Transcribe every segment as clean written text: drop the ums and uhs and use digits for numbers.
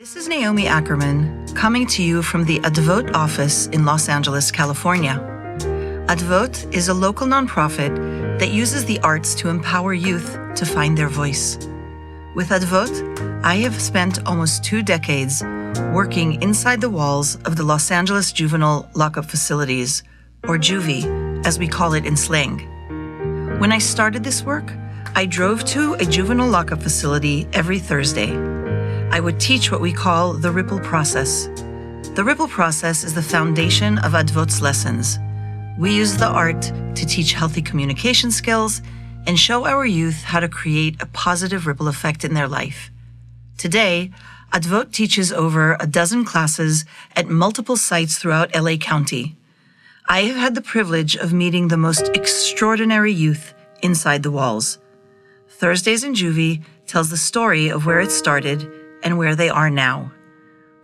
This is Naomi Ackerman, coming to you from the Advot office in Los Angeles, California. Advot is a local nonprofit that uses the arts to empower youth to find their voice. With Advot, I have spent almost 2 decades working inside the walls of the Los Angeles Juvenile Lockup Facilities, or Juvie, as we call it in slang. When I started this work, I drove to a juvenile lockup facility every Thursday. I would teach what we call the ripple process. The ripple process is the foundation of Advot's lessons. We use the art to teach healthy communication skills and show our youth how to create a positive ripple effect in their life. Today, Advot teaches over a dozen classes at multiple sites throughout LA County. I have had the privilege of meeting the most extraordinary youth inside the walls. Thursdays in Juvie tells the story of where it started and where they are now.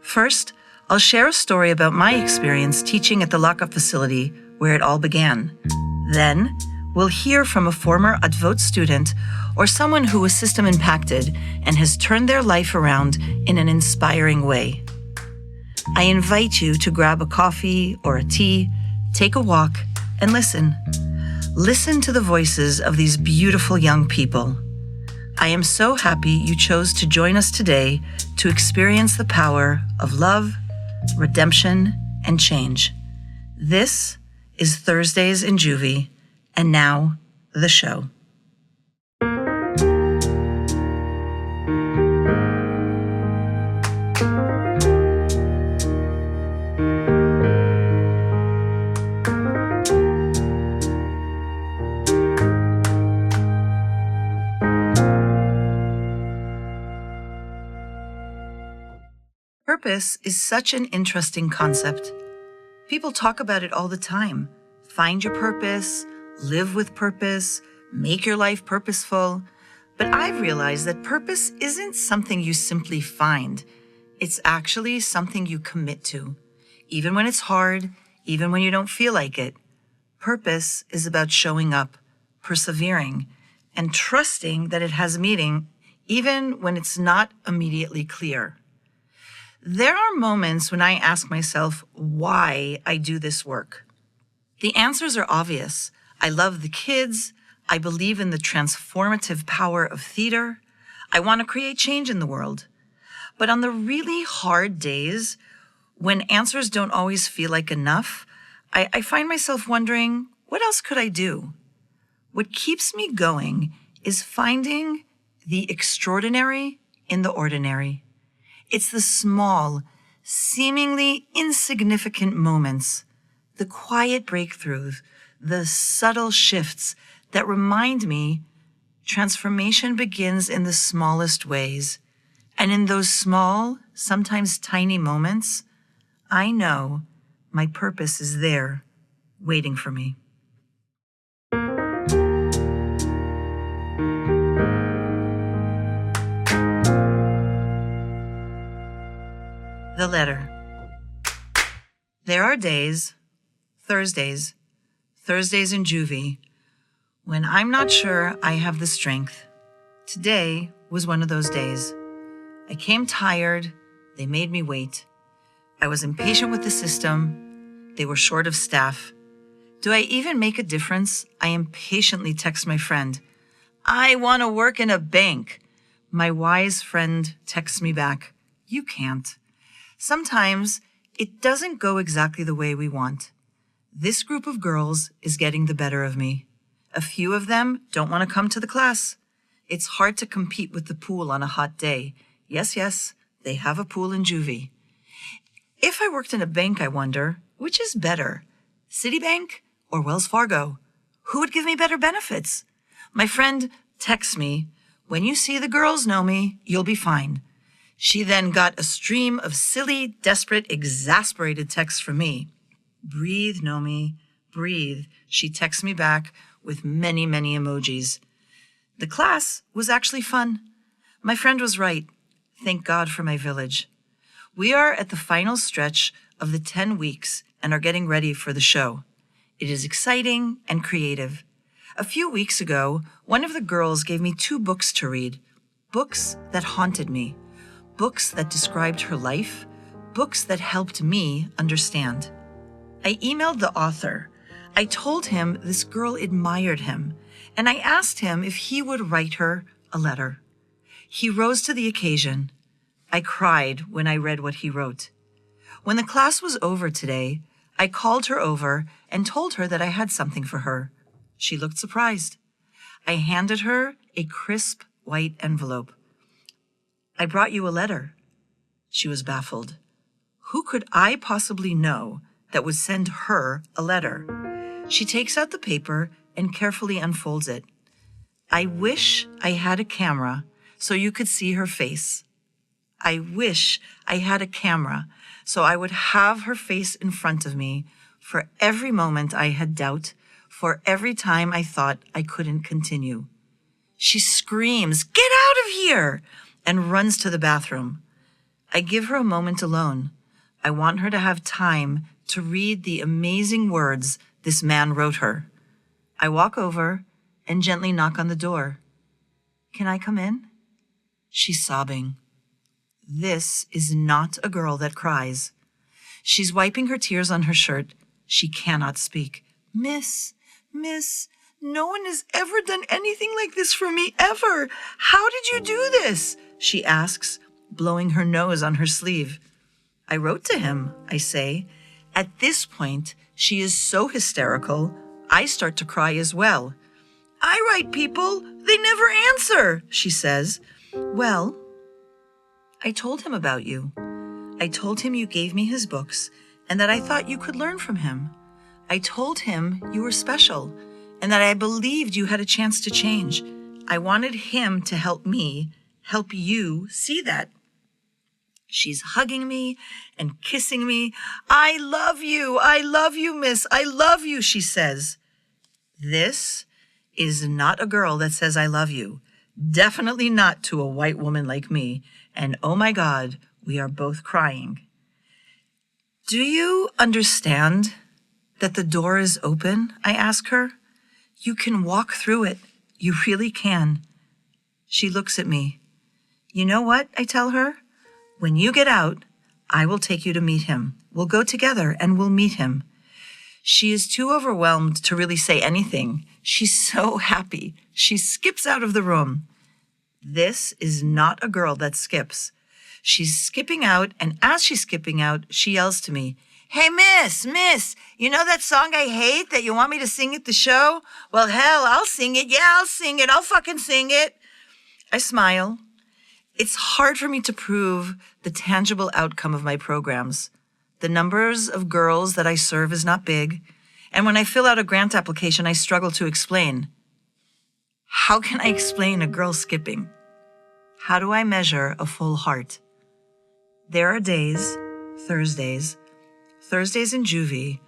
First, I'll share a story about my experience teaching at the lockup facility where it all began. Then, we'll hear from a former Advot student or someone who was system impacted and has turned their life around in an inspiring way. I invite you to grab a coffee or a tea, take a walk, and listen. Listen to the voices of these beautiful young people. I am so happy you chose to join us today to experience the power of love, redemption, and change. This is Thursdays in Juvie, and now the show. Purpose is such an interesting concept. People talk about it all the time. Find your purpose, live with purpose, make your life purposeful. But I've realized that purpose isn't something you simply find. It's actually something you commit to. Even when it's hard, even when you don't feel like it. Purpose is about showing up, persevering, and trusting that it has meaning, even when it's not immediately clear. There are moments when I ask myself why I do this work. The answers are obvious. I love the kids. I believe in the transformative power of theater. I want to create change in the world. But on the really hard days, when answers don't always feel like enough, I find myself wondering, what else could I do? What keeps me going is finding the extraordinary in the ordinary. It's the small, seemingly insignificant moments, the quiet breakthroughs, the subtle shifts that remind me transformation begins in the smallest ways. And in those small, sometimes tiny moments, I know my purpose is there, waiting for me. The letter. There are days, Thursdays in Juvie, when I'm not sure I have the strength. Today was one of those days. I came tired. They made me wait. I was impatient with the system. They were short of staff. Do I even make a difference? I impatiently text my friend. I want to work in a bank. My wise friend texts me back. You can't. Sometimes it doesn't go exactly the way we want. This group of girls is getting the better of me. A few of them don't want to come to the class. It's hard to compete with the pool on a hot day. Yes, they have a pool in Juvie. If I worked in a bank, I wonder, which is better, Citibank or Wells Fargo? Who would give me better benefits? My friend texts me, when you see the girls, Naomi, you'll be fine. She then got a stream of silly, desperate, exasperated texts from me. Breathe, Naomi, breathe. She texts me back with many, many emojis. The class was actually fun. My friend was right. Thank God for my village. We are at the final stretch of the 10 weeks and are getting ready for the show. It is exciting and creative. A few weeks ago, one of the girls gave me 2 books to read, books that haunted me. books that described her life, books that helped me understand. I emailed the author. I told him this girl admired him, and I asked him if he would write her a letter. He rose to the occasion. I cried when I read what he wrote. When the class was over today, I called her over and told her that I had something for her. She looked surprised. I handed her a crisp white envelope. I brought you a letter. She was baffled. Who could I possibly know that would send her a letter? She takes out the paper and carefully unfolds it. I wish I had a camera so you could see her face. I wish I had a camera so I would have her face in front of me for every moment I had doubt, for every time I thought I couldn't continue. She screams, "Get out of here!" and runs to the bathroom. I give her a moment alone. I want her to have time to read the amazing words this man wrote her. I walk over and gently knock on the door. "Can I come in?" She's sobbing. This is not a girl that cries. She's wiping her tears on her shirt. She cannot speak. Miss, no one has ever done anything like this for me, ever. How did you do this?" she asks, blowing her nose on her sleeve. I wrote to him, I say. At this point, she is so hysterical, I start to cry as well. "I write people, they never answer," she says. "Well, I told him about you. I told him you gave me his books and that I thought you could learn from him. I told him you were special and that I believed you had a chance to change. I wanted him to help me, help you see that." She's hugging me and kissing me. I love you, miss. I love you, she says. This is not a girl that says I love you. Definitely not to a white woman like me. And oh my God, we are both crying. "Do you understand that the door is open?" I ask her. "You can walk through it. You really can." She looks at me. "You know what?" I tell her. "When you get out, I will take you to meet him. We'll go together and we'll meet him." She is too overwhelmed to really say anything. She's so happy. She skips out of the room. This is not a girl that skips. She's skipping out, and as she's skipping out, she yells to me, "Hey, miss, you know that song I hate that you want me to sing at the show? Well, hell, I'll sing it. Yeah, I'll sing it. I'll fucking sing it." I smile. It's hard for me to prove the tangible outcome of my programs. The numbers of girls that I serve is not big, and when I fill out a grant application, I struggle to explain. How can I explain a girl skipping? How do I measure a full heart? There are days, Thursdays in Juvie,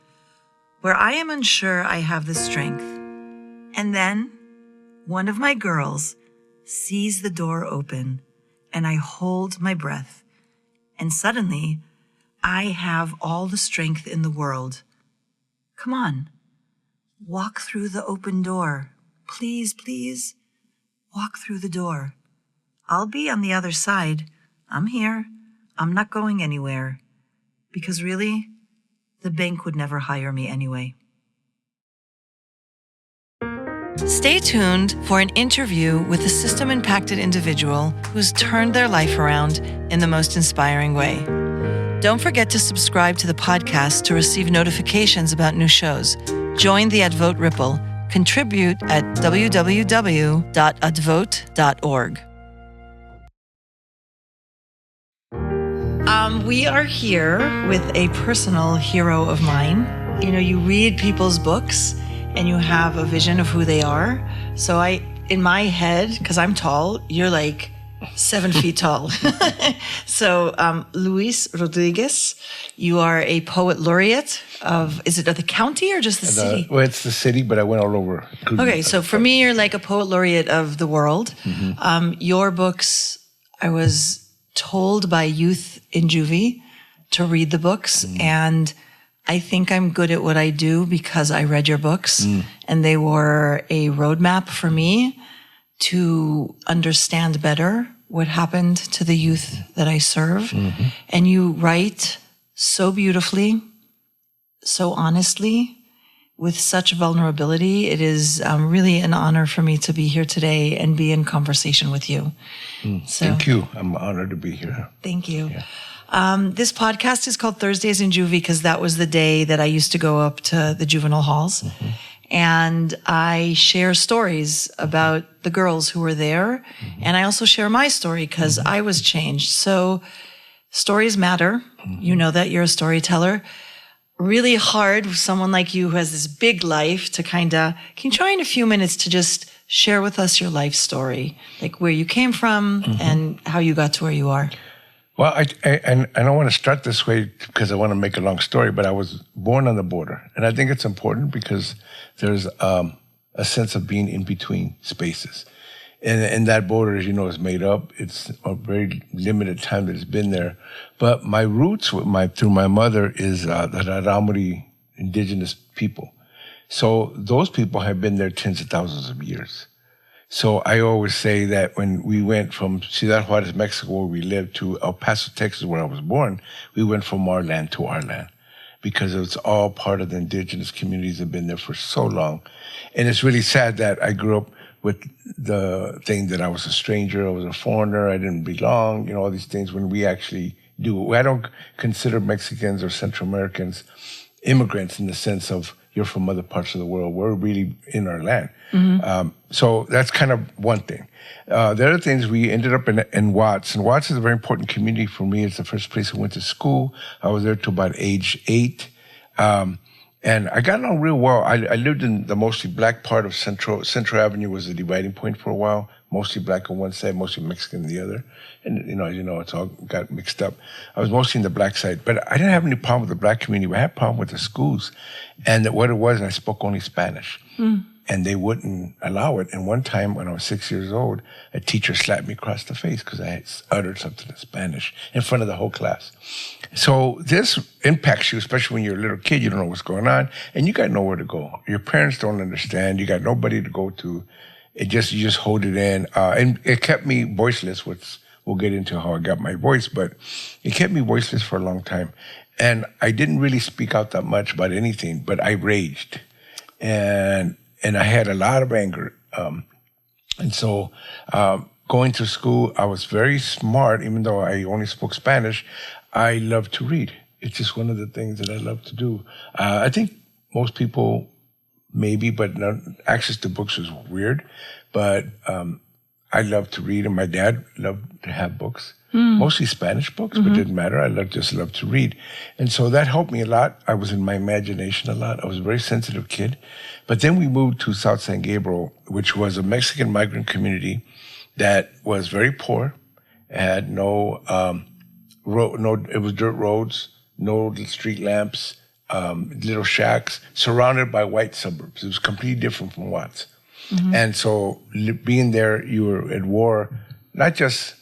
where I am unsure I have the strength. And then one of my girls sees the door open, and I hold my breath. And suddenly, I have all the strength in the world. Come on, walk through the open door. Please, walk through the door. I'll be on the other side. I'm here. I'm not going anywhere. Because really, the bank would never hire me anyway. Stay tuned for an interview with a system-impacted individual who's turned their life around in the most inspiring way. Don't forget to subscribe to the podcast to receive notifications about new shows. Join the Advote Ripple. Contribute at www.advote.org. We are here with a personal hero of mine. You know, you read people's books and you have a vision of who they are. So in my head, because I'm tall, you're like 7 feet tall. So, Luis Rodriguez, you are a poet laureate is it of the county or just the city? Well, it's the city, but I went all over. Okay, so for me, you're like a poet laureate of the world. Mm-hmm. Your books, I was told by youth in Juvie to read the books, and I think I'm good at what I do because I read your books, and they were a roadmap for me to understand better what happened to the youth that I serve. And you write so beautifully, so honestly, with such vulnerability. It is really an honor for me to be here today and be in conversation with you. So, thank you. I'm honored to be here. Thank you. Yeah. This podcast is called Thursdays in Juvie because that was the day that I used to go up to the juvenile halls. And I share stories about the girls who were there. And I also share my story because I was changed. So stories matter. You know that, you're a storyteller. Really hard with someone like you who has this big life to can you try in a few minutes to just share with us your life story, like where you came from and how you got to where you are? Well, I don't want to start this way because I want to make a long story, but I was born on the border. And I think it's important because there's a sense of being in between spaces. And that border, as you know, is made up. It's a very limited time that it's been there. But my roots through my mother is the Raramuri indigenous people. So those people have been there tens of thousands of years. So I always say that when we went from Ciudad Juarez, Mexico, where we lived, to El Paso, Texas, where I was born, we went from our land to our land because it's all part of the indigenous communities that have been there for so long. And it's really sad that I grew up with the thing that I was a stranger, I was a foreigner, I didn't belong, all these things when we actually do. I don't consider Mexicans or Central Americans immigrants in the sense of you're from other parts of the world. We're really in our land. So that's kind of one thing. The other thing is we ended up in Watts, and Watts is a very important community for me. It's the first place I went to school. I was there till about age 8. And I got along real well. I lived in the mostly black part of Central Avenue was the dividing point for a while. Mostly black on one side, mostly Mexican on the other. And, as you know, it's all got mixed up. I was mostly in the black side. But I didn't have any problem with the black community. I had a problem with the schools. And what it was, I spoke only Spanish. And they wouldn't allow it. And one time when I was 6 years old, a teacher slapped me across the face because I had uttered something in Spanish in front of the whole class. So this impacts you, especially when you're a little kid. You don't know what's going on, and you got nowhere to go. Your parents don't understand. You got nobody to go to. You just hold it in. And it kept me voiceless, which we'll get into how I got my voice, but it kept me voiceless for a long time. And I didn't really speak out that much about anything, but I raged. And I had a lot of anger. And so going to school, I was very smart, even though I only spoke Spanish. I loved to read. It's just one of the things that I love to do. I think most people maybe, but access to books was weird. But I loved to read, and my dad loved to have books. Mostly Spanish books, but it didn't matter. I just loved to read. And so that helped me a lot. I was in my imagination a lot. I was a very sensitive kid. But then we moved to South San Gabriel, which was a Mexican migrant community that was very poor, had it was dirt roads, no street lamps, little shacks, surrounded by white suburbs. It was completely different from Watts. And so being there, you were at war, not just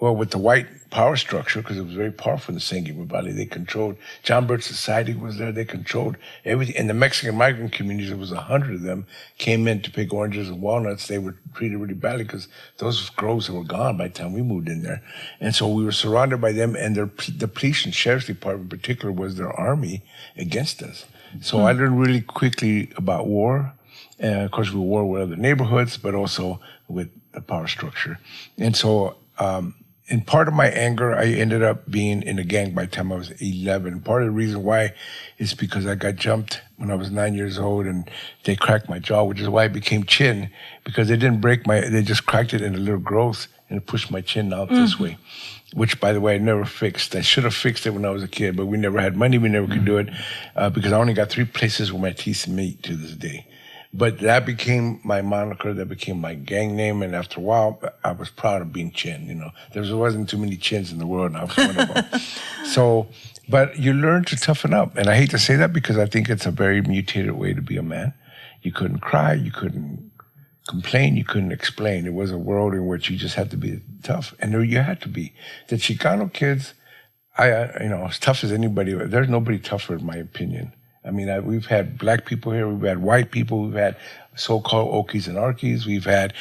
with the white power structure, because it was very powerful in the San Gabriel Valley. They controlled, John Birch Society was there, they controlled everything. And the Mexican migrant communities, there was 100 of them, came in to pick oranges and walnuts. They were treated really badly because those groves were gone by the time we moved in there. And so we were surrounded by them, and the police and sheriff's department in particular was their army against us. So I learned really quickly about war. And of course, we war with other neighborhoods, but also with the power structure. And so, in part of my anger, I ended up being in a gang by the time I was 11. Part of the reason why is because I got jumped when I was 9 years old, and they cracked my jaw, which is why I became chin, because they didn't break they just cracked it in a little growth and it pushed my chin out this way, which, by the way, I never fixed. I should have fixed it when I was a kid, but we never had money. We never could do it because I only got 3 places where my teeth meet to this day. But that became my moniker, that became my gang name, and after a while, I was proud of being Chin, There wasn't too many Chins in the world, and I was one of them. So, but you learn to toughen up, and I hate to say that because I think it's a very mutated way to be a man. You couldn't cry, you couldn't complain, you couldn't explain. It was a world in which you just had to be tough, and there you had to be. The Chicano kids, as tough as anybody, there's nobody tougher in my opinion. I mean, we've had black people here, we've had white people, we've had so-called Okies and Arkies, we've had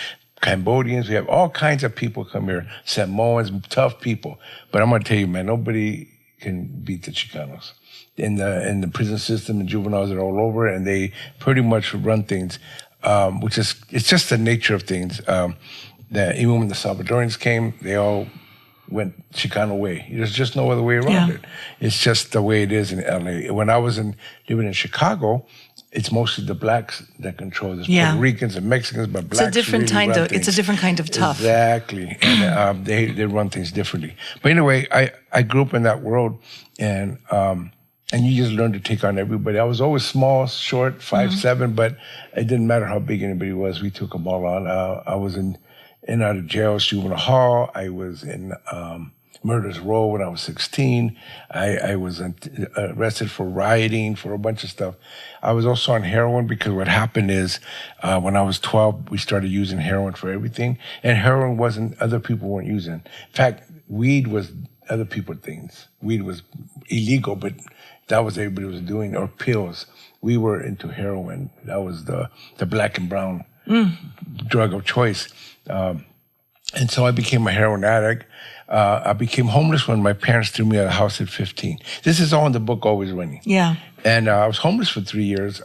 Cambodians, we have all kinds of people come here, Samoans, tough people. But I'm going to tell you, man, nobody can beat the Chicanos. In the prison system, and juveniles are all over, and they pretty much run things, it's just the nature of things. That even when the Salvadorians came, they all went Chicano way. There's just no other way around it. It's just the way it is in LA. When I was living in Chicago, it's mostly the blacks that control this. Puerto Ricans and Mexicans, but blacks it's a different kind of tough. Exactly. And they run things differently. But anyway, I grew up in that world, and you just learn to take on everybody. I was always small, short, 5'7", but it didn't matter how big anybody was. We took them all on. I was in and out of jail, juvenile hall. I was in Murderers Row when I was 16. I was arrested for rioting, for a bunch of stuff. I was also on heroin because what happened is when I was 12, we started using heroin for everything. And heroin other people weren't using. In fact, weed was other people's things. Weed was illegal, but that was everybody was doing, or pills. We were into heroin. That was the black and brown drug of choice. And so I became a heroin addict. I became homeless when my parents threw me out of the house at 15. This is all in the book, Always Running. Yeah. And I was homeless for 3 years.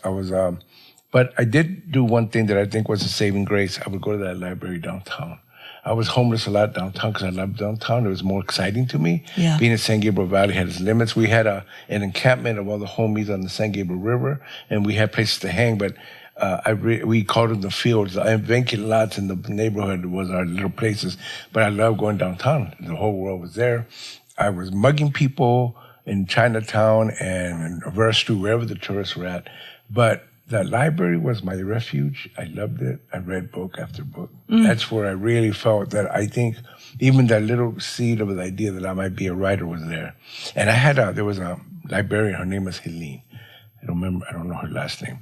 But I did do one thing that I think was a saving grace. I would go to that library downtown. I was homeless a lot downtown because I loved downtown. It was more exciting to me. Yeah. Being in San Gabriel Valley had its limits. We had an encampment of all the homies on the San Gabriel River, and we had places to hang, but we called them the fields. The vacant lots in the neighborhood was our little places, but I loved going downtown. The whole world was there. I was mugging people in Chinatown and in Rivera Street, wherever the tourists were at. But that library was my refuge. I loved it. I read book after book. That's where I really felt that I think even that little seed of the idea that I might be a writer was there. And there was a librarian, her name was Helene. I don't know her last name.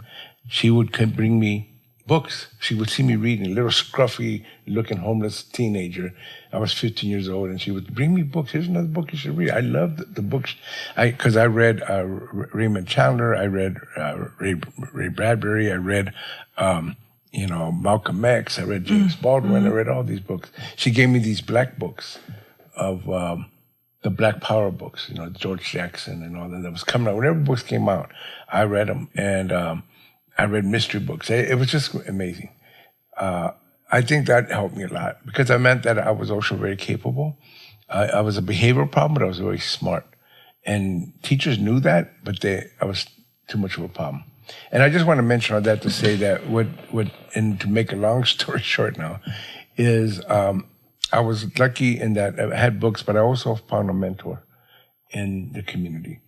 She would bring me books. She would see me reading, a little scruffy looking homeless teenager. I was 15 years old, and she would bring me books. Here's another book you should read. I loved the books. Because I read Raymond Chandler. I read Ray Bradbury. I read, Malcolm X. I read James Baldwin. I read all these books. She gave me these black books of the Black Power books, George Jackson and all that was coming out. Whenever books came out, I read them. And I read mystery books. It was just amazing. I think that helped me a lot because it meant that I was also very capable. I was a behavioral problem, but I was very smart. And teachers knew that, but I was too much of a problem. And I just want to mention all that to say that and to make a long story short now, is I was lucky in that I had books, but I also found a mentor in the community.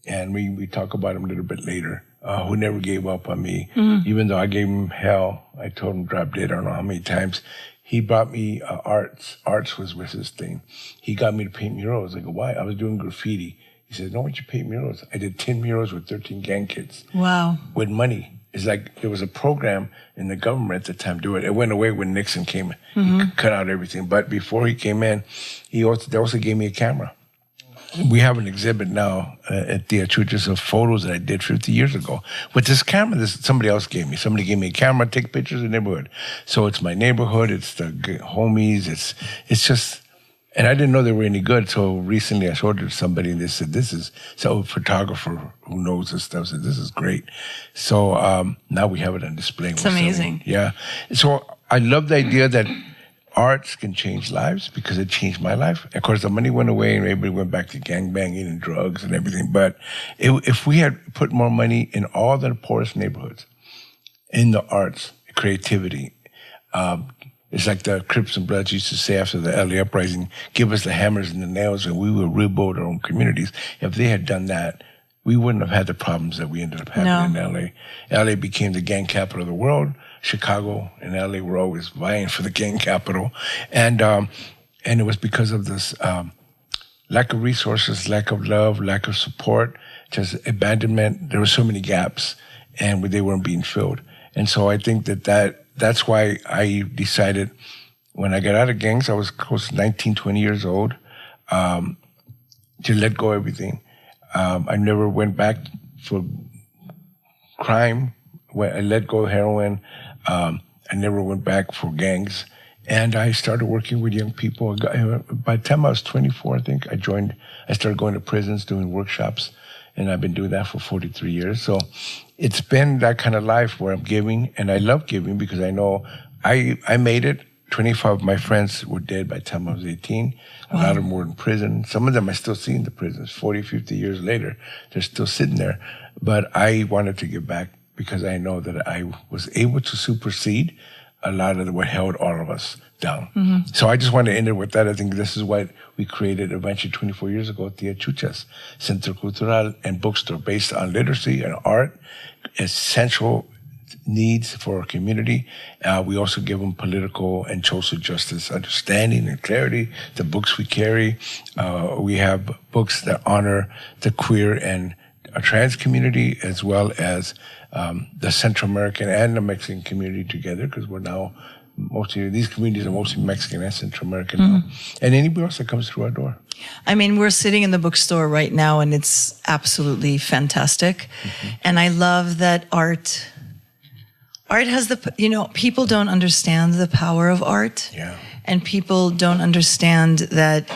And we talk about him a little bit later, who never gave up on me. Even though I gave him hell, I told him drop dead I don't know how many times. He brought me arts. Arts was his thing. He got me to paint murals. I go, why? I was doing graffiti. He said, no, why don't you paint murals? I did 10 murals with 13 gang kids. Wow. With money. It's like there was a program in the government at the time to do it. It went away when Nixon came. He cut out everything. But before he came in, they also gave me a camera. We have an exhibit now at the Achuchas of photos that I did 50 years ago. With this camera, somebody else gave me. Somebody gave me a camera, take pictures of the neighborhood. So it's my neighborhood, it's the homies, it's just, and I didn't know they were any good. So recently I showed it to somebody and they said, a photographer who knows this stuff said, this is great. So now we have it on display. It's amazing. Yeah. So I love the idea that arts can change lives because it changed my life. Of course, the money went away and everybody went back to gangbanging and drugs and everything. But if we had put more money in all the poorest neighborhoods, in the arts, creativity, it's like the Crips and Bloods used to say after the LA uprising, give us the hammers and the nails and we will rebuild our own communities. If they had done that, we wouldn't have had the problems that we ended up having in LA. LA became the gang capital of the world. Chicago and LA were always vying for the gang capital. And it was because of this lack of resources, lack of love, lack of support, just abandonment. There were so many gaps and they weren't being filled. And so I think that's why I decided when I got out of gangs, I was close to 19, 20 years old, to let go of everything. I never went back for crime. I let go of heroin. I never went back for gangs. And I started working with young people. By the time I was 24, I think, I started going to prisons, doing workshops, and I've been doing that for 43 years. So it's been that kind of life where I'm giving, and I love giving because I know I made it. 25 of my friends were dead by the time I was 18. A lot of them were in prison. Some of them I still see in the prisons. 40, 50 years later, they're still sitting there. But I wanted to give back because I know that I was able to supersede a lot of what held all of us down. Mm-hmm. So I just want to end it with that. I think this is what we created eventually 24 years ago at Tia Chucha's Centro Cultural and Bookstore, based on literacy and art, essential needs for our community. We also give them political and social justice understanding and clarity. The books we carry, we have books that honor the queer and trans community, as well as the Central American and the Mexican community together, because we're now these communities are mostly Mexican and Central American now. And anybody else that comes through our door. I mean, we're sitting in the bookstore right now, and it's absolutely fantastic. Mm-hmm. And I love that art has people don't understand the power of art. Yeah. And people don't understand that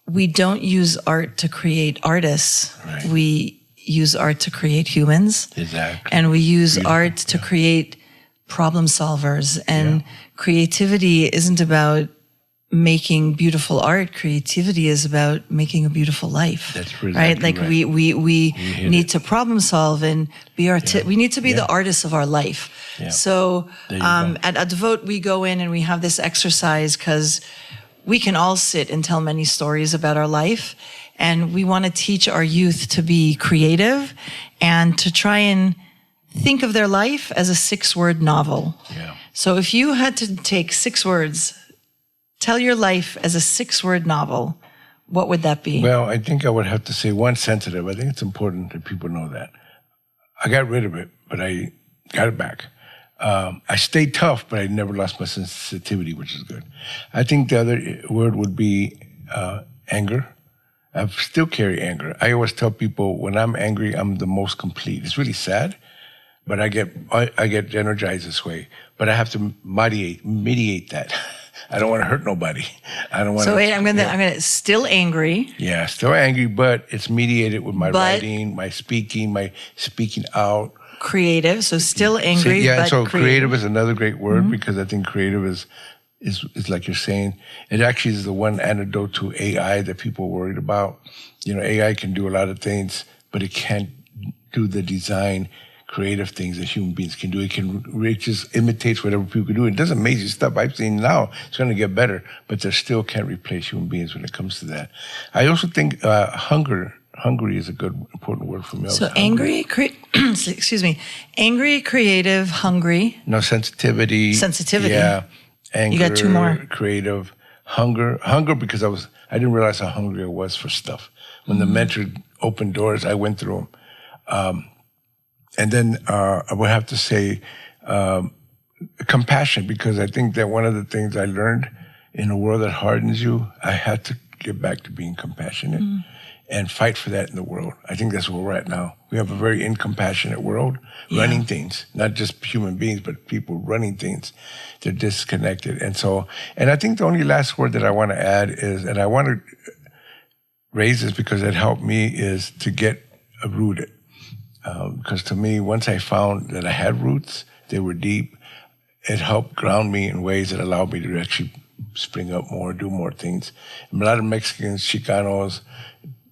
we don't use art to create artists. Right. We use art to create humans. Exactly. And we use art to create problem solvers. And creativity isn't about making beautiful art. Creativity is about making a beautiful life. That's exactly right. Like right. we need to problem solve and be we need to be the artists of our life. Yeah. So at Advote, we go in and we have this exercise because we can all sit and tell many stories about our life. And we want to teach our youth to be creative and to try and think of their life as a 6-word novel. Yeah. So if you had to take 6 words, tell your life as a 6-word novel, what would that be? Well, I think I would have to say one, sensitive. I think it's important that people know that. I got rid of it, but I got it back. I stayed tough, but I never lost my sensitivity, which is good. I think the other word would be anger. I still carry anger. I always tell people when I'm angry, I'm the most complete. It's really sad, but I get energized this way. But I have to mediate that. I don't want to hurt nobody. I don't want. So wait, I'm gonna still angry. Yeah, still angry, but it's mediated with my writing, my speaking out. Creative, so still angry. Yeah, but so creative is another great word because I think creative is like you're saying. It actually is the one antidote to AI that people are worried about. You know, AI can do a lot of things, but it can't do the design, creative things that human beings can do. It just imitates whatever people can do. It does amazing stuff. I've seen now it's going to get better, but they still can't replace human beings when it comes to that. I also think hungry is a good, important word for me. So angry, excuse me, angry, creative, hungry. No, sensitivity. Sensitivity. Yeah. Anger. You got 2 more. Creative. Hunger because I didn't realize how hungry I was for stuff. When the mentor opened doors, I went through them. And then I would have to say compassion, because I think that one of the things I learned in a world that hardens you, I had to get back to being compassionate and fight for that in the world. I think that's where we're at now. We have a very incompassionate world running things, not just human beings, but people running things. They're disconnected. And I think the only last word that I want to add is, and I want to raise this because it helped me, is to get rooted. Because to me, once I found that I had roots, they were deep, it helped ground me in ways that allowed me to actually spring up more, do more things. And a lot of Mexicans, Chicanos,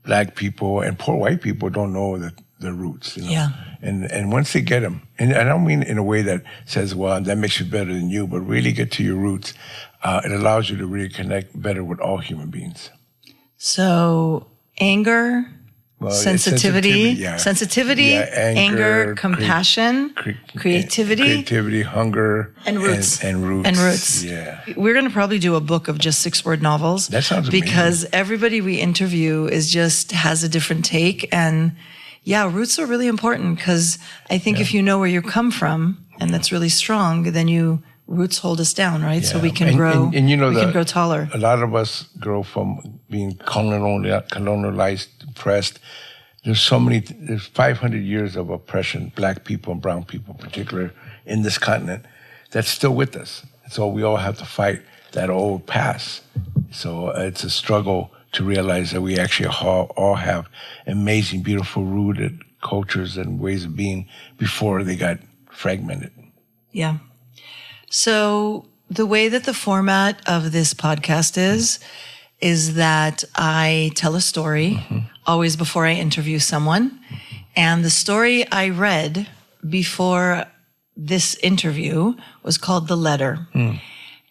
Black people, and poor white people don't know the roots. You know? Yeah. And once they get them, and I don't mean in a way that says, well, that makes you better than you, but really get to your roots, it allows you to really connect better with all human beings. So anger, sensitivity, anger, compassion, creativity, hunger, and roots. And roots. Yeah. We're going to probably do a book of just 6-word novels. That sounds amazing. Because everybody we interview has a different take. And roots are really important, because I think if you know where you come from, and that's really strong, then roots hold us down, right? So we can grow, and we can grow taller. A lot of us grow from being colonialized, oppressed. There's 500 years of oppression, Black people and brown people in particular, in this continent, that's still with us. So we all have to fight that old past. So it's a struggle to realize that we actually all have amazing, beautiful, rooted cultures and ways of being before they got fragmented. Yeah. So the way that the format of this podcast is that I tell a story always before I interview someone. And the story I read before this interview was called The Letter.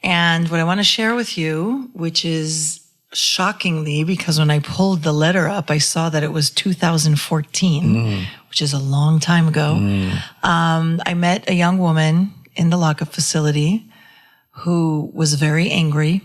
And what I want to share with you, which is shockingly, because when I pulled the letter up, I saw that it was 2014, which is a long time ago. I met a young woman in the lockup facility who was very angry.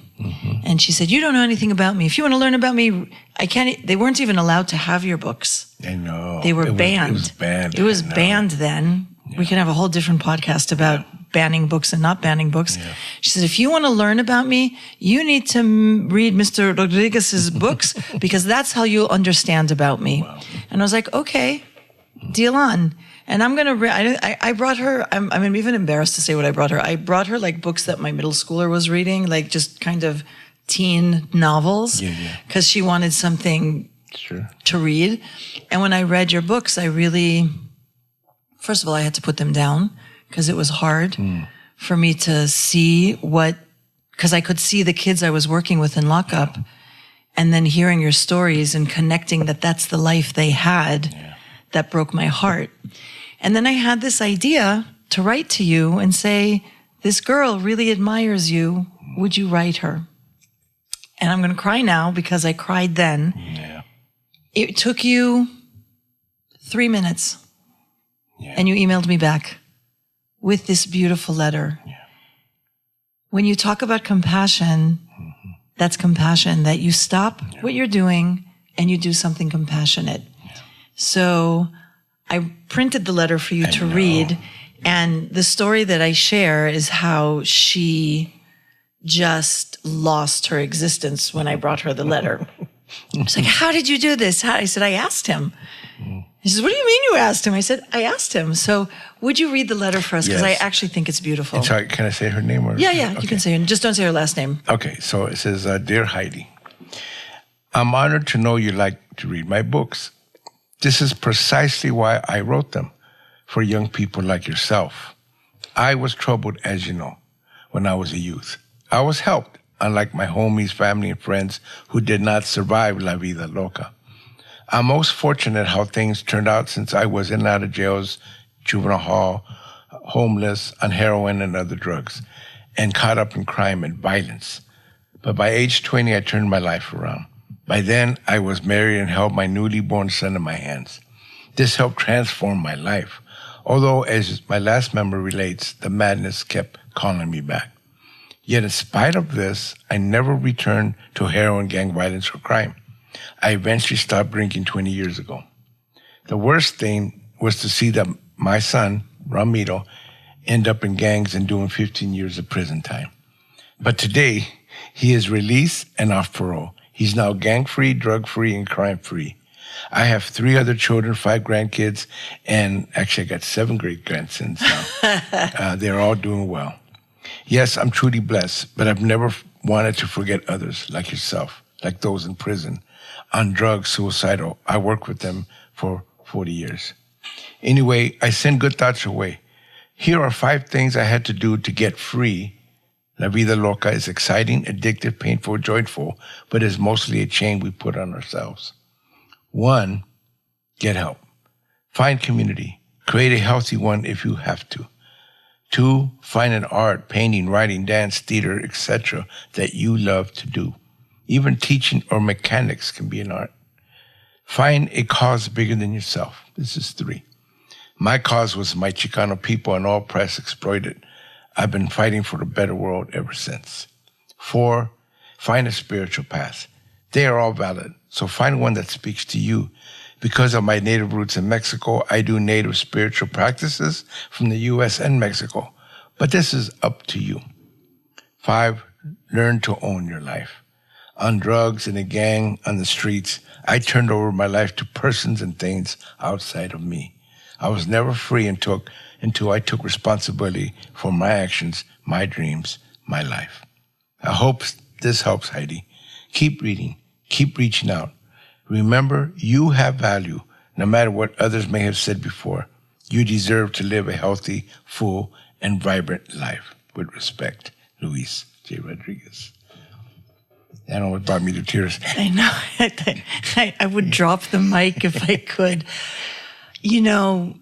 And she said, "You don't know anything about me. If you want to learn about me, I can't." They weren't even allowed to have your books. I know. They were banned. It was banned. It was banned then. Yeah. We can have a whole different podcast about banning books and not banning books. Yeah. She said, "If you want to learn about me, you need to read Mr. Rodriguez's books because that's how you'll understand about me." Wow. And I was like, okay, deal on. And I'm going to, I brought her, I'm even embarrassed to say what I brought her. I brought her like books that my middle schooler was reading, like just kind of teen novels. Because she wanted something to read. And when I read your books, I really, first of all, I had to put them down because it was hard for me to see because I could see the kids I was working with in lockup and then hearing your stories and connecting that that's the life they had that broke my heart. And then I had this idea to write to you and say, this girl really admires you. Would you write her? And I'm going to cry now because I cried then. Yeah. It took you 3 minutes. Yeah. And you emailed me back with this beautiful letter. Yeah. When you talk about compassion, that's compassion, that you stop what you're doing and you do something compassionate. Yeah. So I printed the letter for you to read. And the story that I share is how she just lost her existence when I brought her the letter. She's like, "How did you do this?" I said, "I asked him." He says, "What do you mean you asked him?" I said, "I asked him." So would you read the letter for us? Because I actually think it's beautiful. And so can I say her name? Or? Yeah, okay. You can say her. Just don't say her last name. Okay, so it says, "Dear Heidi, I'm honored to know you like to read my books. This is precisely why I wrote them, for young people like yourself. I was troubled, as you know, when I was a youth. I was helped, unlike my homies, family, and friends who did not survive La Vida Loca. I'm most fortunate how things turned out since I was in and out of jails, juvenile hall, homeless, on heroin and other drugs, and caught up in crime and violence. But by age 20, I turned my life around. By then, I was married and held my newly born son in my hands. This helped transform my life. Although, as my last member relates, the madness kept calling me back. Yet in spite of this, I never returned to heroin, gang violence, or crime. I eventually stopped drinking 20 years ago. The worst thing was to see that my son, Ramiro, end up in gangs and doing 15 years of prison time. But today, he is released and off parole. He's now gang-free, drug-free, and crime-free. I have 3 other children, 5 grandkids, and actually I got 7 great-grandsons now. They're all doing well. Yes, I'm truly blessed, but I've never wanted to forget others like yourself, like those in prison, on drugs, suicidal. I worked with them for 40 years. Anyway, I send good thoughts your way. Here are 5 things I had to do to get free. La Vida Loca is exciting, addictive, painful, joyful, but is mostly a chain we put on ourselves. 1, get help. Find community. Create a healthy one if you have to. 2, find an art, painting, writing, dance, theater, etc. that you love to do. Even teaching or mechanics can be an art. Find a cause bigger than yourself. This is 3. My cause was my Chicano people and all oppressed, exploited. I've been fighting for a better world ever since. 4, find a spiritual path. They are all valid, so find one that speaks to you. Because of my native roots in Mexico, I do native spiritual practices from the U.S. and Mexico, but this is up to you. 5, learn to own your life. On drugs, in a gang, on the streets, I turned over my life to persons and things outside of me. I was never free until I took responsibility for my actions, my dreams, my life. I hope this helps, Heidi. Keep reading. Keep reaching out. Remember, you have value, no matter what others may have said before. You deserve to live a healthy, full, and vibrant life. With respect, Luis J. Rodriguez. I don't know what brought me to tears. I know. I would drop the mic if I could. You know,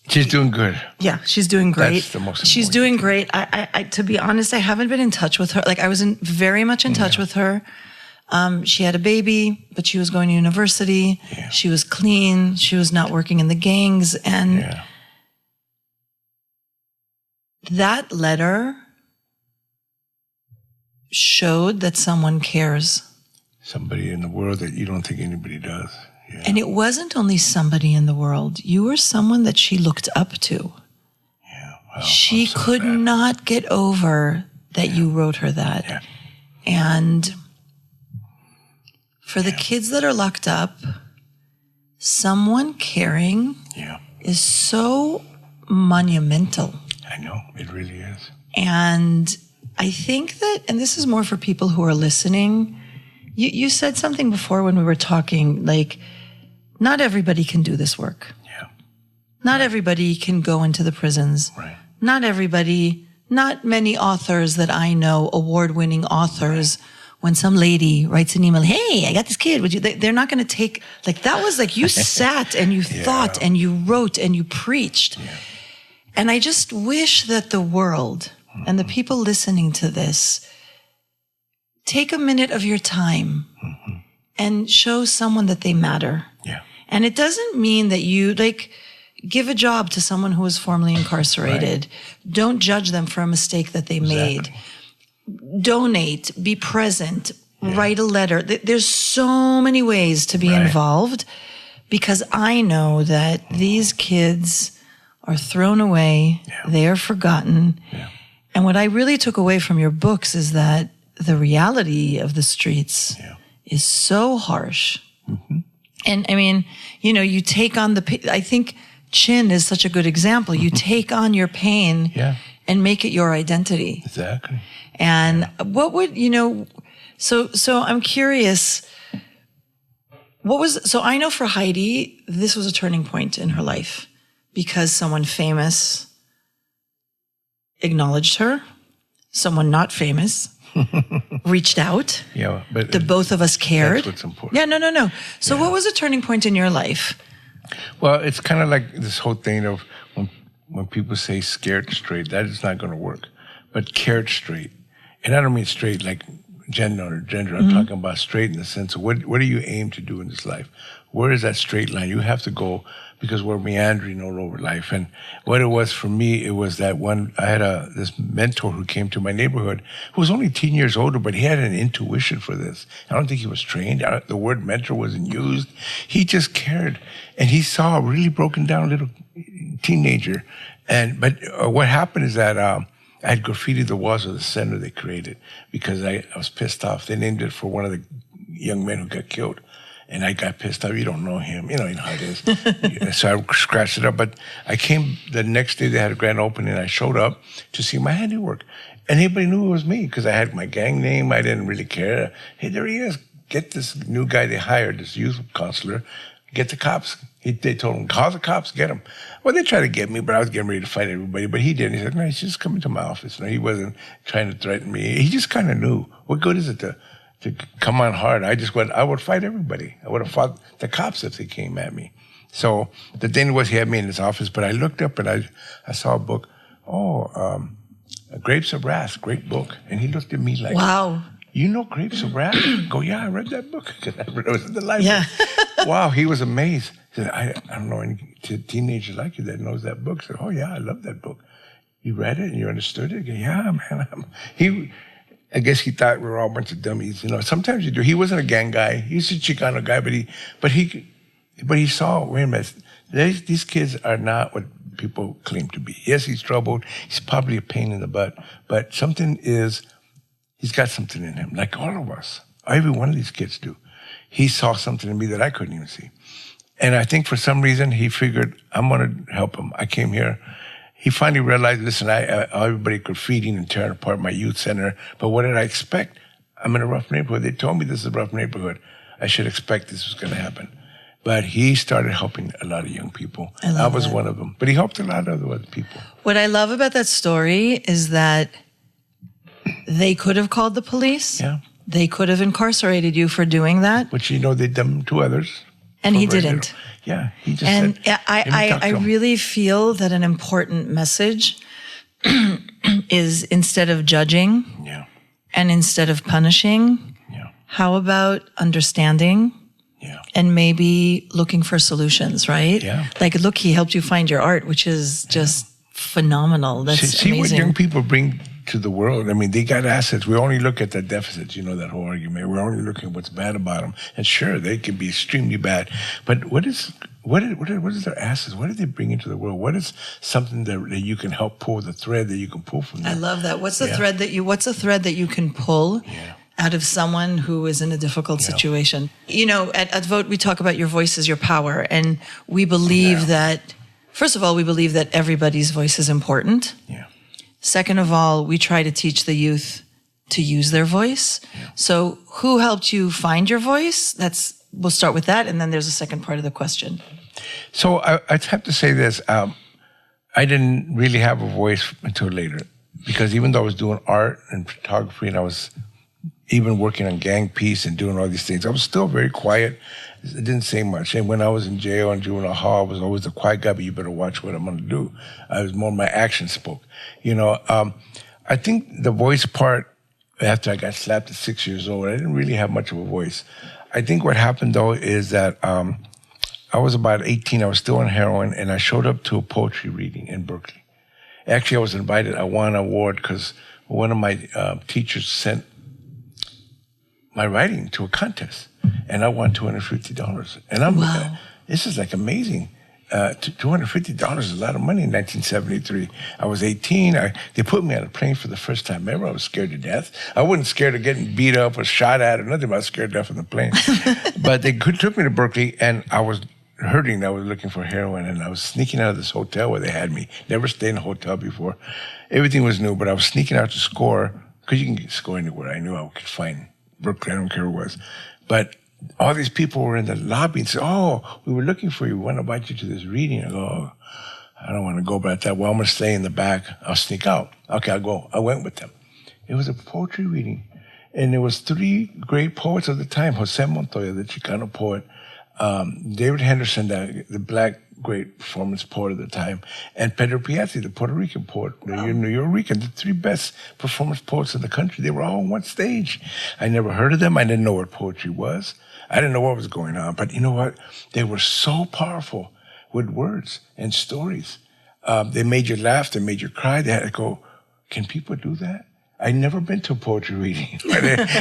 she's doing good. Yeah, she's doing great. That's the most important She's doing thing. great. I to be honest, I haven't been in touch with her. Like I was very much in touch with her. She had a baby, but she was going to university. Yeah. She was clean. She was not working in the gangs. And that letter showed that someone cares. Somebody in the world that you don't think anybody does. Yeah. And it wasn't only somebody in the world. You were someone that she looked up to. Yeah. Well, she so could sad. not get over that you wrote her that. Yeah. And for the kids that are locked up, someone caring is so monumental. I know, it really is. And I think that, and this is more for people who are listening, you said something before when we were talking, like, not everybody can do this work. Yeah. Not everybody can go into the prisons. Right. Not many authors that I know, award-winning authors, when some lady writes an email, hey, I got this kid, would you? They're not going to take, like, that was like you sat and you thought and you wrote and you preached. Yeah. And I just wish that the world and the people listening to this take a minute of your time and show someone that they matter. Yeah. And it doesn't mean that you, like, give a job to someone who was formerly incarcerated. Right. Don't judge them for a mistake that they made. Donate, be present, write a letter. There's so many ways to be involved, because I know that these kids are thrown away. They are forgotten. And what I really took away from your books is that the reality of the streets is so harsh. And I mean, you know, you take on I think Chin is such a good example. You take on your pain and make it your identity. Exactly. And what would, you know, so I'm curious, so I know for Heidi, this was a turning point in her life because someone famous acknowledged her, someone not famous reached out. Yeah, but the both of us cared. That's what's important. Yeah, no. So what was a turning point in your life? Well, it's kind of like this whole thing of when people say scared straight, that is not going to work. But cared straight. And I don't mean straight like gender. I'm talking about straight in the sense of what do you aim to do in this life? Where is that straight line? You have to go, because we're meandering all over life. And what it was for me, it was that I had this mentor who came to my neighborhood who was only 10 years older, but he had an intuition for this. I don't think he was trained. The word mentor wasn't used. He just cared. And he saw a really broken down little teenager. But what happened is that I had graffitied the walls of the center they created because I was pissed off. They named it for one of the young men who got killed. And I got pissed off. You don't know him. You know how it is. So I scratched it up. But I came the next day. They had a grand opening. I showed up to see my handiwork. And everybody knew it was me because I had my gang name. I didn't really care. Hey, there he is. Get this new guy they hired, this youth counselor. Get the cops. They told him, call the cops, get him. Well, they tried to get me, but I was getting ready to fight everybody. But he didn't. He said, no, he's just coming to my office. No, he wasn't trying to threaten me. He just kind of knew. What good is it to come on hard? I would fight everybody. I would have fought the cops if they came at me. So the thing was, he had me in his office, but I looked up and I saw a book. Grapes of Wrath, great book. And he looked at me like, wow. You know Grapes of Wrath? Go, yeah, I read that book. It was in the library. Yeah. Wow, he was amazed. He said, I don't know any teenager like you that knows that book. I said, oh, yeah, I love that book. You read it and you understood it? Go, yeah, man. I guess he thought we were all a bunch of dummies. You know, sometimes you do. He wasn't a gang guy. He's a Chicano guy, but he saw, wait a minute, these kids are not what people claim to be. Yes, he's troubled. He's probably a pain in the butt, but he's got something in him, like all of us. Every one of these kids do. He saw something in me that I couldn't even see. And I think for some reason he figured, I'm going to help him. I came here. he finally realized, listen, everybody graffitiing and tearing apart my youth center, but what did I expect? I'm in a rough neighborhood. They told me this is a rough neighborhood. I should expect this was going to happen. But he started helping a lot of young people. I was one of them. But he helped a lot of other people. What I love about that story is that they could have called the police. Yeah. They could have incarcerated you for doing that. Which, they'd done to others. And he didn't. Yeah, he just and said. I really feel that an important message is, instead of judging and instead of punishing, how about understanding and maybe looking for solutions, right? Yeah. Like, look, he helped you find your art, which is just phenomenal. That's see amazing. What young people bring to the world. I mean, they got assets. We only look at the deficits, that whole argument. We're only looking at what's bad about them. And sure, they can be extremely bad. But what is their assets? What do they bring into the world? What is something that you can help pull, the thread that you can pull from them? I love that. What's a thread that you can pull out of someone who is in a difficult situation? At Vote, we talk about your voice is your power. And we believe that, first of all, we believe that everybody's voice is important. Yeah. Second of all, we try to teach the youth to use their voice. Yeah. So who helped you find your voice? We'll start with that, and then there's a second part of the question. So I'd have to say this. I didn't really have a voice until later, because even though I was doing art and photography, and I was even working on gang peace and doing all these things, I was still very quiet. I didn't say much. And when I was in jail and juvenile hall, I was always the quiet guy, but you better watch what I'm going to do. I was more my action spoke. I think the voice part, after I got slapped at 6 years old, I didn't really have much of a voice. I think what happened, though, is that I was about 18. I was still on heroin, and I showed up to a poetry reading in Berkeley. Actually, I was invited. I won an award because one of my teachers sent my writing to a contest, and I won $250. And I'm like, this is like amazing. $250 is a lot of money in 1973. I was 18. They put me on a plane for the first time ever. I was scared to death. I wasn't scared of getting beat up or shot at or nothing. I was scared to death on the plane. But they took me to Berkeley, and I was hurting. I was looking for heroin, and I was sneaking out of this hotel where they had me. Never stayed in a hotel before. Everything was new, but I was sneaking out to score, because you can score anywhere. I knew I could find Berkeley. I don't care where it was. But all these people were in the lobby and said, we were looking for you. We want to invite you to this reading. I go, I don't want to go, but I thought, well, I'm going to stay in the back. I'll sneak out. Okay, I'll go. I went with them. It was a poetry reading. And there was three great poets of the time: Jose Montoya, the Chicano poet, David Henderson, the black great performance poet of the time, and Pedro Piazzi, the Puerto Rican poet, New York, the three best performance poets in the country. They were all on one stage. I never heard of them. I didn't know what poetry was. I didn't know what was going on. But you know what? They were so powerful with words and stories. They made you laugh. They made you cry. They had to go, can people do that? I'd never been to a poetry reading.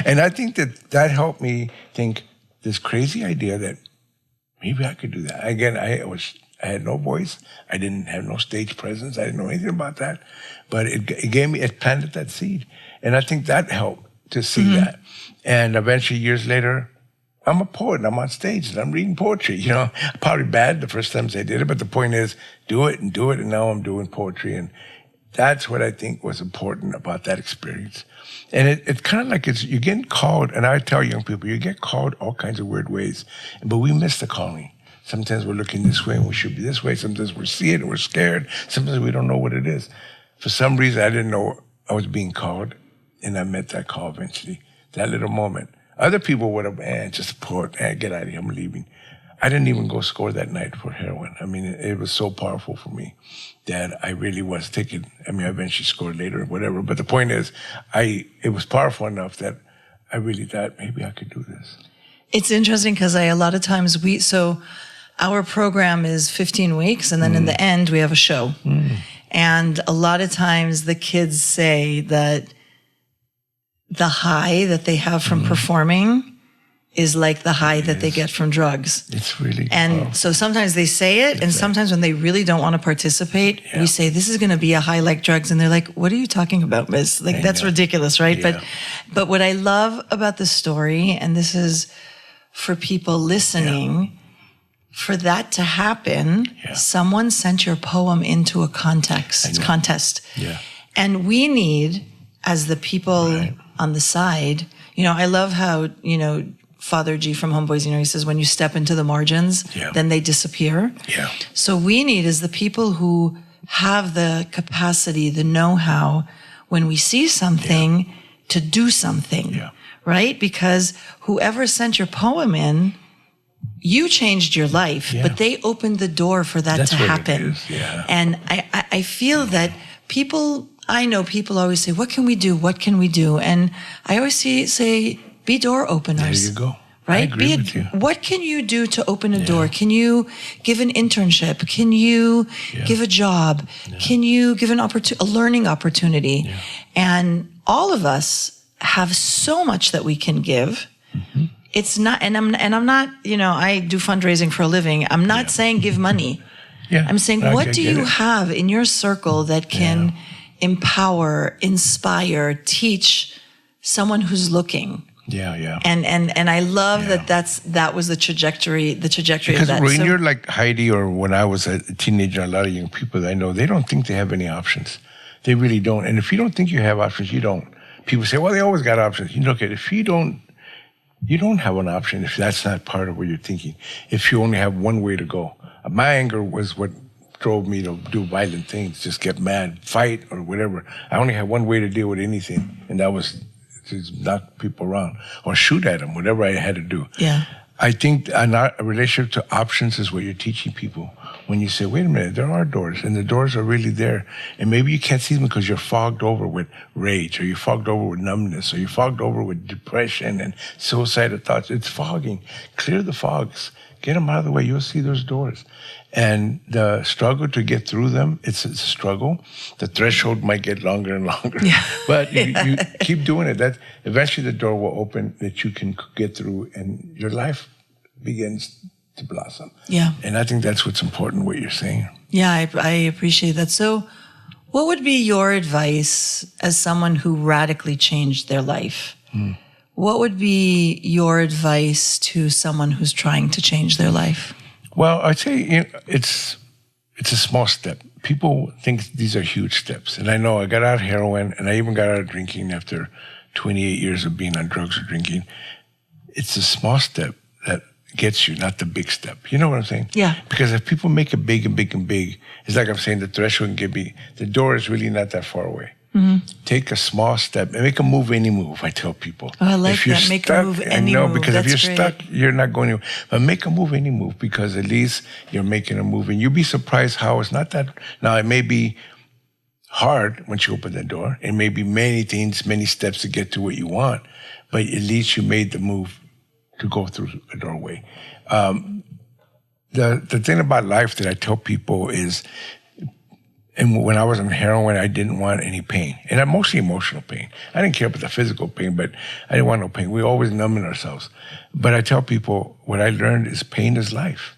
And I think that helped me think this crazy idea that maybe I could do that. Again, I had no voice. I didn't have no stage presence. I didn't know anything about that. But it planted that seed. And I think that helped to see that. And eventually, years later, I'm a poet and I'm on stage and I'm reading poetry. Probably bad the first times I did it, but the point is, do it. And now I'm doing poetry. And that's what I think was important about that experience. And it's kind of like you're getting called, and I tell young people, you get called all kinds of weird ways, but we miss the calling. Sometimes we're looking this way and we should be this way. Sometimes we see it and we're scared. Sometimes we don't know what it is. For some reason, I didn't know I was being called, and I met that call eventually, that little moment. Other people would have, just a poet, get out of here, I'm leaving. I didn't even go score that night for heroin. I mean, it was so powerful for me that I really was taken. I mean, I eventually scored later or whatever. But the point is, it was powerful enough that I really thought maybe I could do this. It's interesting because a lot of times our program is 15 weeks, and then in the end, we have a show. And a lot of times the kids say that the high that they have from performing is like the high that they get from drugs. It's really... And so sometimes they say it, and sometimes when they really don't want to participate, we say, this is going to be a high like drugs. And they're like, what are you talking about, miss? Like, that's ridiculous, right? Yeah. But what I love about the story, and this is for people listening, for that to happen, someone sent your poem into a contest. Yeah. And we need, as the people on the side, I love how, Father G from Homeboys, he says, when you step into the margins, then they disappear. Yeah. So we need, as the people who have the capacity, the know-how, when we see something, to do something, right? Because whoever sent your poem in, you changed your life, but they opened the door for that to happen. And I feel that I know people always say, what can we do? What can we do? And I always say, be door openers. There you go. Right? I agree with you. What can you do to open a door? Can you give an internship? Can you give a job? Can you give a learning opportunity? And all of us have so much that we can give. Mm-hmm. It's not, and I'm not, I do fundraising for a living. I'm not saying give money. I'm saying, what do you have in your circle that can empower, inspire, teach someone who's looking? And I love that was the trajectory because of that. When you're like Heidi, or when I was a teenager, a lot of young people that I know, they don't think they have any options. They really don't. And if you don't think you have options, you don't. People say, well, they always got options. You look at it, if you don't have an option if that's not part of what you're thinking. If you only have one way to go. My anger was what drove me to do violent things, just get mad, fight, or whatever. I only had one way to deal with anything, and that was to knock people around or shoot at them, whatever I had to do. I think a relationship to options is what you're teaching people. When you say, wait a minute, there are doors, and the doors are really there. And maybe you can't see them because you're fogged over with rage, or you're fogged over with numbness, or you're fogged over with depression and suicidal thoughts. It's fogging. Clear the fogs. Get them out of the way. You'll see those doors. And the struggle to get through them, it's a struggle. The threshold might get longer and longer. But you keep doing it. That eventually the door will open that you can get through, and your life begins to blossom. And I think that's what's important, what you're saying. I appreciate that. So what would be your advice as someone who radically changed their life? What would be your advice to someone who's trying to change their life? Well, I'd say it's a small step. People think these are huge steps. And I know I got out of heroin, and I even got out of drinking after 28 years of being on drugs or drinking. It's a small step that gets you, not the big step. You know what I'm saying? Because if people make it big and big and big, it's like I'm saying, the threshold can be, the door is really not that far away. Take a small step and make a move, any move, I tell people. I like that. Make a move, any move. Because That's if you're stuck, you're not going to. But make a move, any move, because at least you're making a move. And you'll be surprised how it's not that. Now, it may be hard once you open the door. It may be many things, many steps to get to what you want. But at least you made the move to go through a doorway. The thing about life that I tell people is, and when I was on heroin, I didn't want any pain. And I'm mostly emotional pain. I didn't care about the physical pain, but I didn't want no pain. We always numbing ourselves. But I tell people, what I learned is pain is life.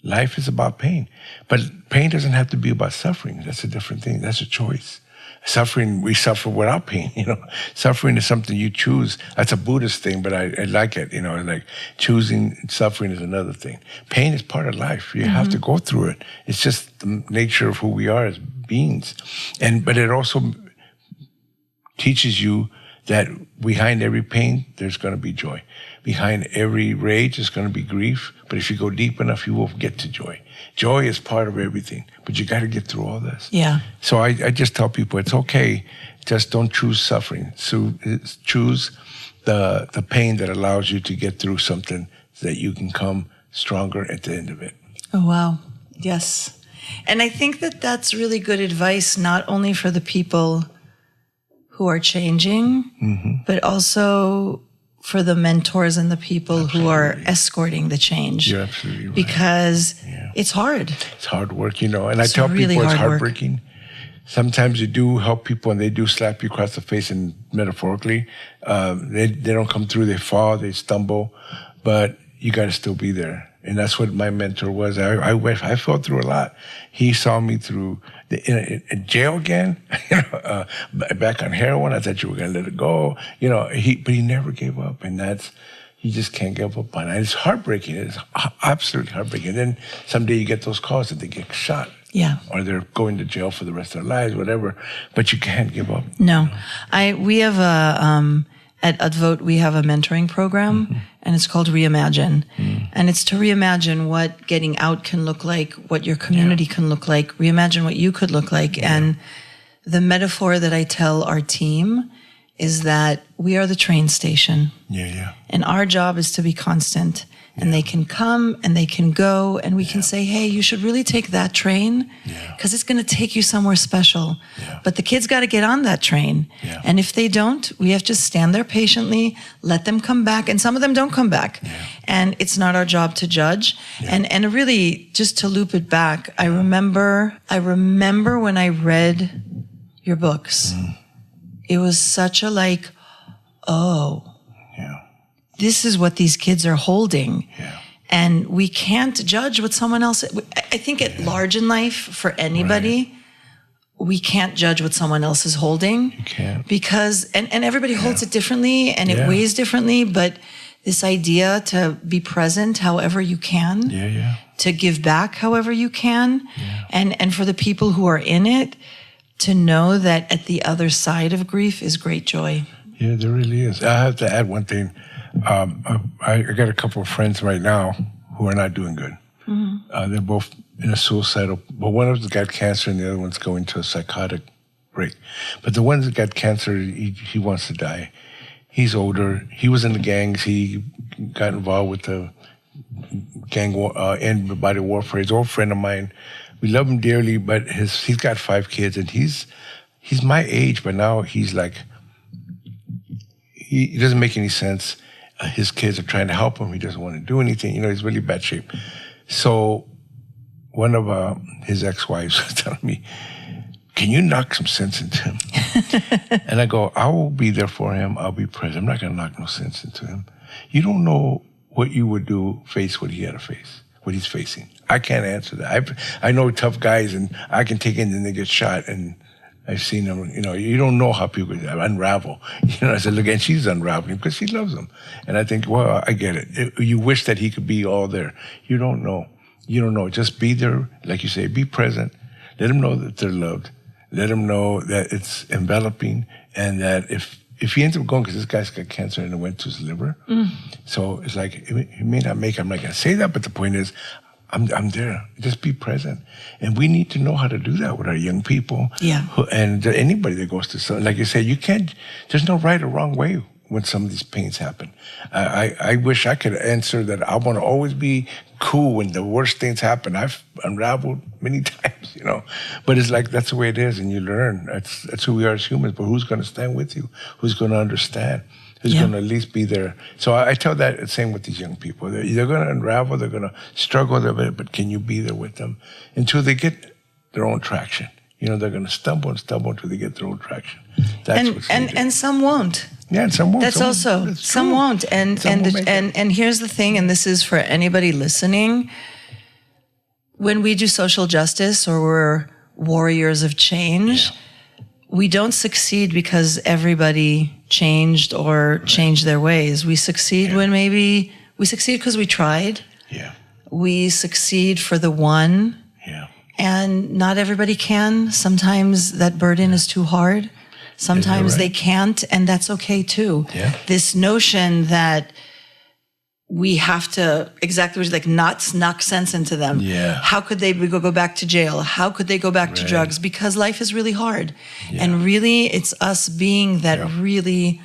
Life is about pain. But pain doesn't have to be about suffering. That's a different thing. That's a choice. Suffering, we suffer without pain, Suffering is something you choose. That's a Buddhist thing, but I like it, like choosing suffering is another thing. Pain is part of life. You have to go through it. It's just the nature of who we are as beings. But it also teaches you that behind every pain, there's going to be joy. Behind every rage, there's going to be grief. But if you go deep enough, you will get to joy. Joy is part of everything, but you got to get through all this. So I just tell people, it's okay. Just don't choose suffering. So choose the pain that allows you to get through something so that you can come stronger at the end of it. Oh, wow. Yes. And I think that that's really good advice, not only for the people who are changing, but also for the mentors and the people who are escorting the change. You're absolutely right. Because it's hard. It's hard work, And I tell really people it's heartbreaking. Sometimes you do help people and they do slap you across the face, and metaphorically, they don't come through, they fall, they stumble, but you got to still be there. And that's what my mentor was. I fell through a lot. He saw me through in jail again, back on heroin. I thought you were going to let it go, but he never gave up. And that's, you just can't give up on it. It's heartbreaking. It's absolutely heartbreaking. Then someday you get those calls that they get shot. Yeah. Or they're going to jail for the rest of their lives, whatever. But you can't give up. No. We have at Advote, we have a mentoring program, and it's called Reimagine. And it's to reimagine what getting out can look like, what your community can look like, reimagine what you could look like. And the metaphor that I tell our team is that we are the train station. And our job is to be constant. And they can come and they can go, and we can say, hey, you should really take that train because it's going to take you somewhere special. But the kids got to get on that train. And if they don't, we have to stand there patiently, let them come back. And some of them don't come back. And it's not our job to judge. And really, just to loop it back, I remember when I read your books, it was such a this is what these kids are holding. And we can't judge what someone else... I think at large in life, for anybody, we can't judge what someone else is holding. You can't. Because... And everybody holds it differently, and it weighs differently, but this idea to be present however you can, to give back however you can, and for the people who are in it, to know that at the other side of grief is great joy. Yeah, there really is. I have to add one thing. I got a couple of friends right now who are not doing good. They're both in a suicidal, but one of them got cancer and the other one's going to a psychotic break. But the one that got cancer, he wants to die. He's older. He was in the gangs. He got involved with the gang war, end body warfare. He's an old friend of mine. We love him dearly, but he's got 5 kids, and he's my age, but now he's like, he doesn't make any sense. His kids are trying to help him. He doesn't want to do anything. He's really bad shape. So one of his ex-wives was telling me, can you knock some sense into him? And I go, I will be there for him. I'll be present. I'm not going to knock no sense into him. You don't know what you would do, face what he had to face, what he's facing. I can't answer that. I know tough guys, and I can take it and then they get shot, and I've seen them, you don't know how people unravel. I said, look, and she's unraveling because she loves him. And I think, well, I get it. You wish that he could be all there. You don't know. You don't know. Just be there, like you say, be present. Let them know that they're loved. Let them know that it's enveloping, and that if he ends up going, because this guy's got cancer and it went to his liver, so it's like, he may not make it. I'm not going to say that, but the point is, I'm there. Just be present. And we need to know how to do that with our young people. And anybody that goes to something. Like you say, there's no right or wrong way when some of these pains happen. I wish I could answer that I want to always be cool when the worst things happen. I've unraveled many times, But it's like, that's the way it is, and you learn. That's who we are as humans. But who's going to stand with you? Who's going to understand? Who's going to at least be there? So I tell that same with these young people. They're going to unravel, they're going to struggle a little bit, but can you be there with them until they get their own traction? They're going to stumble until they get their own traction. That's and some won't. Yeah, and some won't. Some won't. And here's the thing, and this is for anybody listening. When we do social justice or we're warriors of change, we don't succeed because everybody changed or changed their ways. We succeed when we succeed because we tried. We succeed for the one. And not everybody can. Sometimes that burden is too hard. Sometimes they can't, and that's okay too. This notion that we have to, exactly like, not knock sense into them. How could they go back to jail? How could they go back to drugs? Because life is really hard. And really, it's us being that really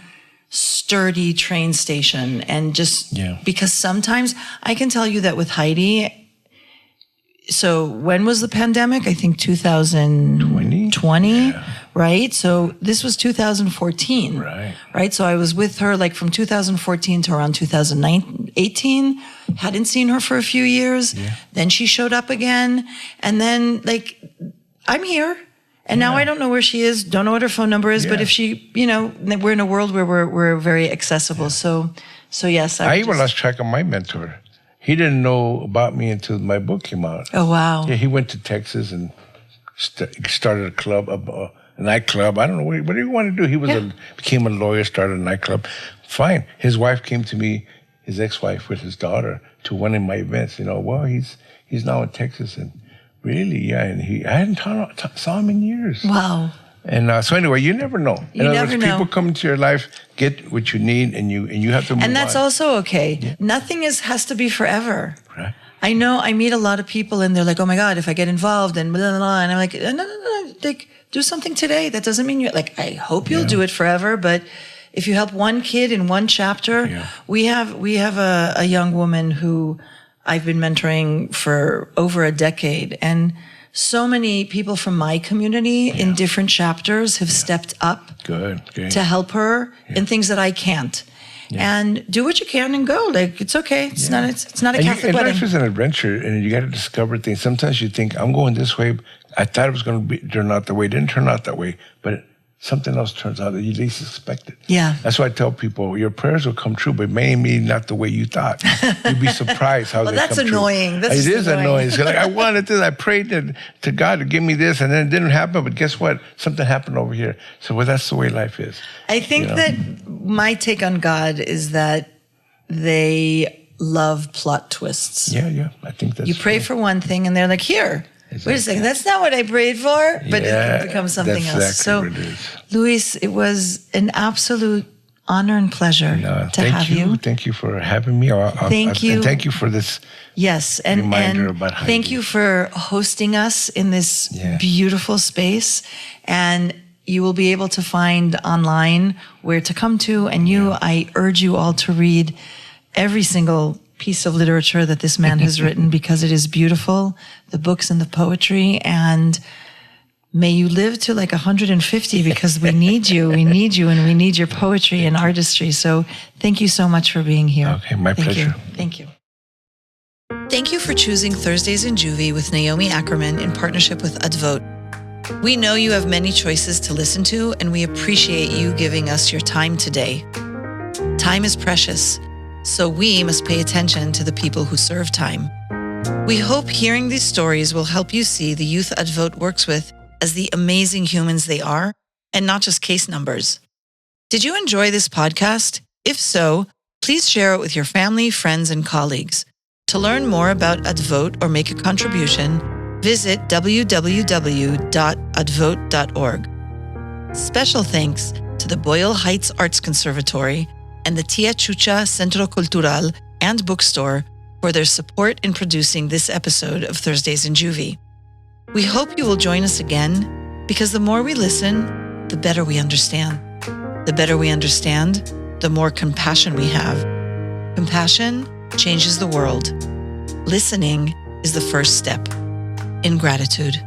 sturdy train station. And just because sometimes, I can tell you that with Heidi, so when was the pandemic? I think 2020, right? So this was 2014, right? So I was with her like from 2014 to around 2018. Hadn't seen her for a few years. Then she showed up again, and then like, I'm here. And now I don't know where she is, don't know what her phone number is, but if she, we're in a world where we're very accessible. So yes. I even lost track of my mentor. He didn't know about me until my book came out. Oh, wow. Yeah, he went to Texas and started a club, a nightclub. I don't know what do you want to do. He was became a lawyer, started a nightclub. Fine. His wife came to me his ex-wife with his daughter to one of my events. Well, he's now in Texas, and really, yeah. And I hadn't saw him in years. Wow. And so anyway, you never know. You never know. People come into your life, get what you need, and you have to move on. And that's also okay. Yeah. Nothing has to be forever. Right. I know I meet a lot of people and they're like, oh my God, if I get involved and blah, blah, blah. And I'm like, no. Like, do something today. That doesn't mean I hope you'll do it forever. But if you help one kid in one chapter, we have a young woman who I've been mentoring for over a decade. And so many people from my community in different chapters have stepped up to help her in things that I can't. Yeah. And do what you can and go. Like, it's okay. It's not a Catholic wedding. Life is an adventure, and you got to discover things. Sometimes you think, I'm going this way. I thought it was going to turn out that way. It didn't turn out that way. But something else turns out that you least expected. Yeah. That's why I tell people, your prayers will come true, but maybe not the way you thought. You'd be surprised how they come true. That's annoying. It is annoying. It's like, I wanted this. I prayed to God to give me this, and then it didn't happen. But guess what? Something happened over here. So that's the way life is. I think that my take on God is that they love plot twists. Yeah. I think that's You pray for one thing, and they're like, here. Exactly. Wait a second, that's not what I prayed for, but it becomes something else. Exactly what it is. Luis, it was an absolute honor and pleasure to have you. Thank you for having me. Thank you. And thank you for this reminder about Heidi. Thank you for hosting us in this beautiful space. And you will be able to find online where to come to. And I urge you all to read every single piece of literature that this man has written, because it is beautiful, the books and the poetry, and may you live to 150, because we need you, and we need your poetry and artistry. So thank you so much for being here. Okay, my pleasure. Thank you. Thank you for choosing Thursdays in Juvie with Naomi Ackerman in partnership with Advote. We know you have many choices to listen to, and we appreciate you giving us your time today. Time is precious, so we must pay attention to the people who serve time. We hope hearing these stories will help you see the youth Advote works with as the amazing humans they are, and not just case numbers. Did you enjoy this podcast? If so, please share it with your family, friends, and colleagues. To learn more about Advote or make a contribution, visit www.advote.org. Special thanks to the Boyle Heights Arts Conservatory and the Tia Chucha Centro Cultural and Bookstore for their support in producing this episode of Thursdays in Juvie. We hope you will join us again, because the more we listen, the better we understand. The better we understand, the more compassion we have. Compassion changes the world. Listening is the first step. In gratitude.